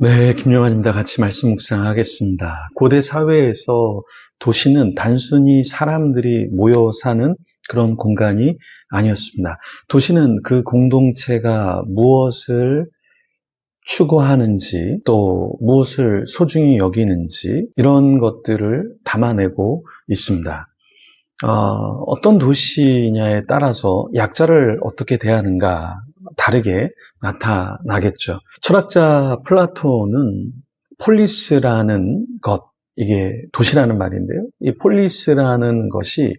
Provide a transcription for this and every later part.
네, 김영환입니다. 같이 말씀 묵상하겠습니다. 고대 사회에서 도시는 단순히 사람들이 모여 사는 그런 공간이 아니었습니다. 도시는 그 공동체가 무엇을 추구하는지, 또 무엇을 소중히 여기는지, 이런 것들을 담아내고 있습니다. 어떤 도시냐에 따라서 약자를 어떻게 대하는가 다르게 나타나겠죠. 철학자 플라톤은 폴리스라는 것, 이게 도시라는 말인데요. 이 폴리스라는 것이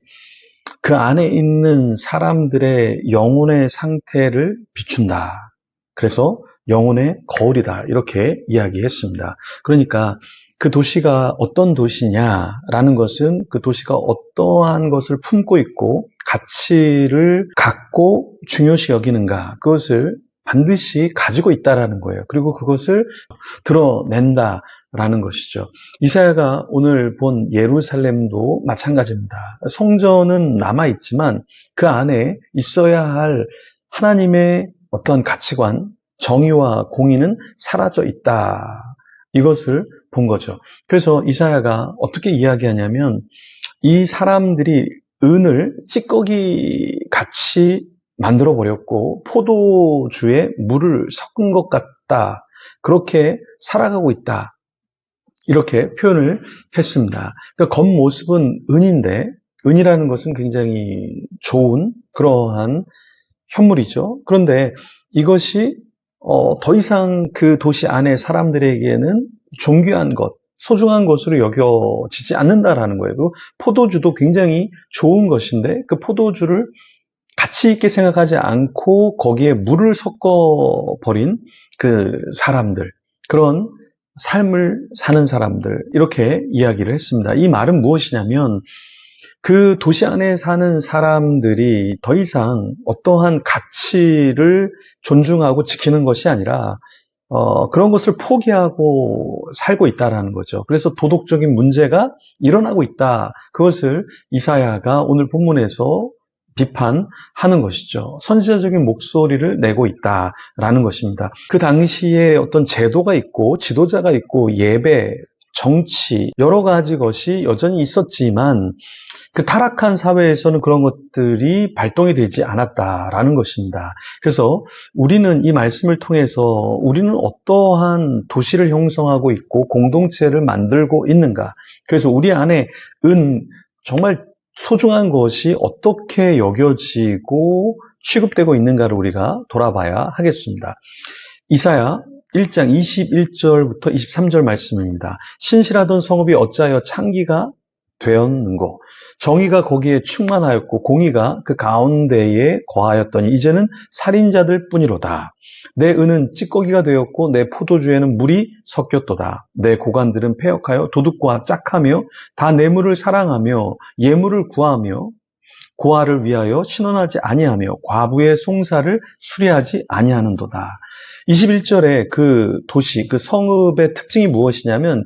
그 안에 있는 사람들의 영혼의 상태를 비춘다. 그래서 영혼의 거울이다. 이렇게 이야기했습니다. 그러니까 그 도시가 어떤 도시냐라는 것은 그 도시가 어떠한 것을 품고 있고 가치를 갖고 중요시 여기는가, 그것을 반드시 가지고 있다라는 거예요. 그리고 그것을 드러낸다라는 것이죠. 이사야가 오늘 본 예루살렘도 마찬가지입니다. 성전은 남아있지만 그 안에 있어야 할 하나님의 어떤 가치관, 정의와 공의는 사라져 있다. 이것을 본 거죠. 그래서 이사야가 어떻게 이야기하냐면, 이 사람들이 은을 찌꺼기 같이 만들어 버렸고 포도주에 물을 섞은 것 같다. 그렇게 살아가고 있다. 이렇게 표현을 했습니다. 그러니까 겉모습은 은인데, 은이라는 것은 굉장히 좋은 그러한 현물이죠. 그런데 이것이 더 이상 그 도시 안의 사람들에게는 존귀한 것, 소중한 것으로 여겨지지 않는다라는 거예요. 그 포도주도 굉장히 좋은 것인데 그 포도주를 가치 있게 생각하지 않고 거기에 물을 섞어버린 그 사람들, 그런 삶을 사는 사람들, 이렇게 이야기를 했습니다. 이 말은 무엇이냐면, 그 도시 안에 사는 사람들이 더 이상 어떠한 가치를 존중하고 지키는 것이 아니라 그런 것을 포기하고 살고 있다라는 거죠. 그래서 도덕적인 문제가 일어나고 있다. 그것을 이사야가 오늘 본문에서 비판하는 것이죠. 선지자적인 목소리를 내고 있다라는 것입니다. 그 당시에 어떤 제도가 있고 지도자가 있고 예배, 정치, 여러 가지 것이 여전히 있었지만 그 타락한 사회에서는 그런 것들이 발동이 되지 않았다라는 것입니다. 그래서 우리는 이 말씀을 통해서 우리는 어떠한 도시를 형성하고 있고 공동체를 만들고 있는가, 그래서 우리 안에 정말 소중한 것이 어떻게 여겨지고 취급되고 있는가를 우리가 돌아봐야 하겠습니다. 이사야 1장 21절부터 23절 말씀입니다. 신실하던 성읍이 어찌하여 창기가 되었는고, 정의가 거기에 충만하였고 공의가 그 가운데에 거하였더니 이제는 살인자들 뿐이로다. 내 은은 찌꺼기가 되었고 내 포도주에는 물이 섞였도다. 내 고관들은 패역하여 도둑과 짝하며 다 뇌물을 사랑하며 예물을 구하며 고아를 위하여 신원하지 아니하며 과부의 송사를 수리하지 아니하는도다. 21절에 그 도시, 그 성읍의 특징이 무엇이냐면,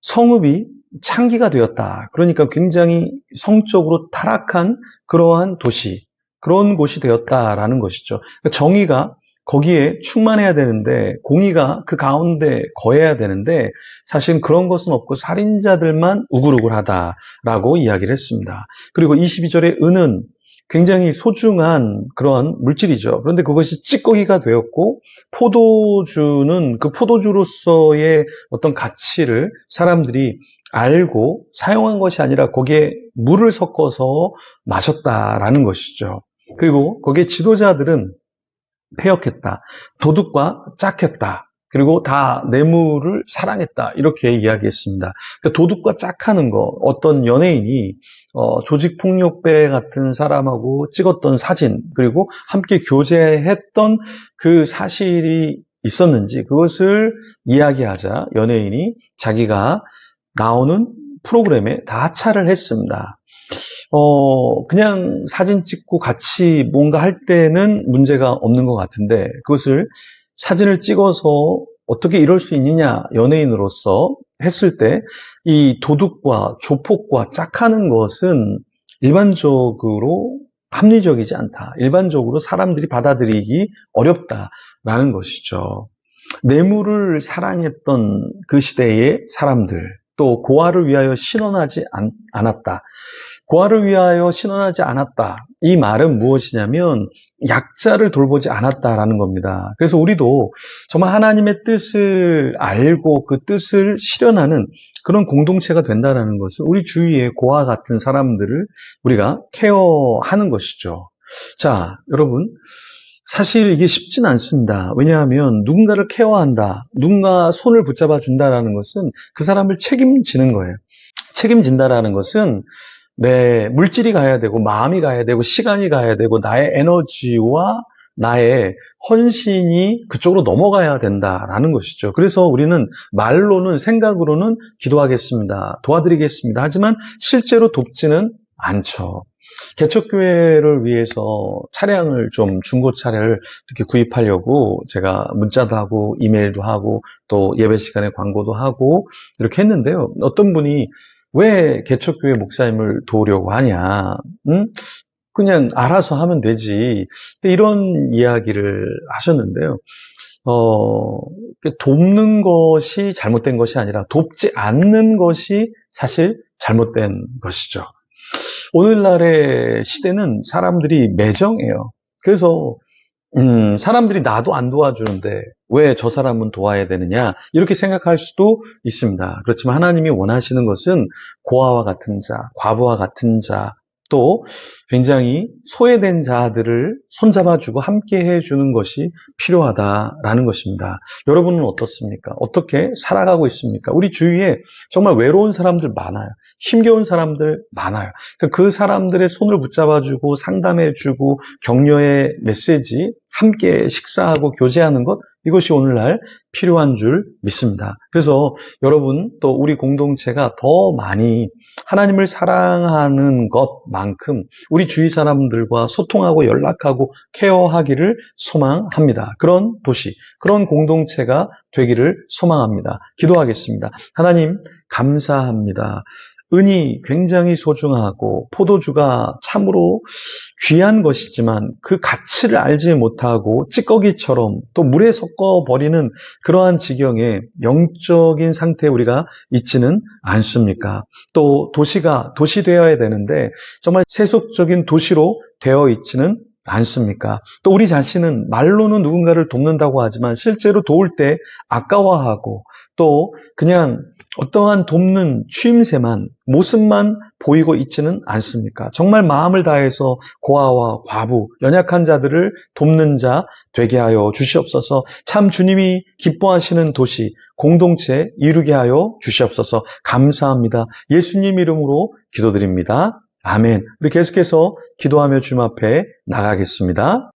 성읍이 창기가 되었다. 그러니까 굉장히 성적으로 타락한 그러한 도시, 그런 곳이 되었다라는 것이죠. 그러니까 정의가 거기에 충만해야 되는데, 공의가 그 가운데 거해야 되는데, 사실 그런 것은 없고 살인자들만 우글우글하다라고 이야기를 했습니다. 그리고 22절에 은은 굉장히 소중한 그런 물질이죠. 그런데 그것이 찌꺼기가 되었고, 포도주는 그 포도주로서의 어떤 가치를 사람들이 알고 사용한 것이 아니라 거기에 물을 섞어서 마셨다라는 것이죠. 그리고 거기에 지도자들은 패역했다, 도둑과 짝했다, 그리고 다 뇌물을 사랑했다, 이렇게 이야기했습니다. 그러니까 도둑과 짝하는 거, 어떤 연예인이 조직폭력배 같은 사람하고 찍었던 사진, 그리고 함께 교제했던 그 사실이 있었는지 그것을 이야기하자 연예인이 자기가 나오는 프로그램에 다 하차를 했습니다. 그냥 사진 찍고 같이 뭔가 할 때는 문제가 없는 것 같은데, 그것을 사진을 찍어서 어떻게 이럴 수 있느냐, 연예인으로서 했을 때 이 도둑과 조폭과 짝하는 것은 일반적으로 합리적이지 않다. 일반적으로 사람들이 받아들이기 어렵다라는 것이죠. 뇌물을 사랑했던 그 시대의 사람들, 또 고아를 위하여 신원하지 않았다. 고아를 위하여 신원하지 않았다. 이 말은 무엇이냐면 약자를 돌보지 않았다라는 겁니다. 그래서 우리도 정말 하나님의 뜻을 알고 그 뜻을 실현하는 그런 공동체가 된다는 것을 우리 주위의 고아 같은 사람들을 우리가 케어하는 것이죠. 자, 여러분. 사실 이게 쉽진 않습니다. 왜냐하면 누군가를 케어한다, 누군가 손을 붙잡아 준다라는 것은 그 사람을 책임지는 거예요. 책임진다라는 것은 내 물질이 가야 되고 마음이 가야 되고 시간이 가야 되고 나의 에너지와 나의 헌신이 그쪽으로 넘어가야 된다라는 것이죠. 그래서 우리는 말로는 생각으로는 기도하겠습니다. 도와드리겠습니다. 하지만 실제로 돕지는 않죠. 개척교회를 위해서 차량을 좀 중고 차를 이렇게 구입하려고 제가 문자도 하고 이메일도 하고 또 예배 시간에 광고도 하고 이렇게 했는데요. 어떤 분이 왜 개척교회 목사님을 도우려고 하냐? 응? 그냥 알아서 하면 되지. 이런 이야기를 하셨는데요. 돕는 것이 잘못된 것이 아니라 돕지 않는 것이 사실 잘못된 것이죠. 오늘날의 시대는 사람들이 매정해요. 그래서 사람들이 나도 안 도와주는데 왜 저 사람은 도와야 되느냐 이렇게 생각할 수도 있습니다. 그렇지만 하나님이 원하시는 것은 고아와 같은 자, 과부와 같은 자, 또 굉장히 소외된 자들을 손잡아주고 함께 해주는 것이 필요하다라는 것입니다. 여러분은 어떻습니까? 어떻게 살아가고 있습니까? 우리 주위에 정말 외로운 사람들 많아요. 힘겨운 사람들 많아요. 그 사람들의 손을 붙잡아주고 상담해주고 격려의 메시지, 함께 식사하고 교제하는 것, 이것이 오늘날 필요한 줄 믿습니다. 그래서 여러분 또 우리 공동체가 더 많이 하나님을 사랑하는 것만큼 우리 주위 사람들과 소통하고 연락하고 케어하기를 소망합니다. 그런 도시, 그런 공동체가 되기를 소망합니다. 기도하겠습니다. 하나님 감사합니다. 은이 굉장히 소중하고 포도주가 참으로 귀한 것이지만 그 가치를 알지 못하고 찌꺼기처럼 또 물에 섞어버리는 그러한 지경의 영적인 상태에 우리가 있지는 않습니까? 또 도시가 도시 되어야 되는데 정말 세속적인 도시로 되어 있지는 않습니까? 또 우리 자신은 말로는 누군가를 돕는다고 하지만 실제로 도울 때 아까워하고 또 그냥 어떠한 돕는 취임새만, 모습만 보이고 있지는 않습니까? 정말 마음을 다해서 고아와 과부, 연약한 자들을 돕는 자 되게 하여 주시옵소서. 참 주님이 기뻐하시는 도시, 공동체 이루게 하여 주시옵소서. 감사합니다. 예수님 이름으로 기도드립니다. 아멘. 우리 계속해서 기도하며 주님 앞에 나가겠습니다.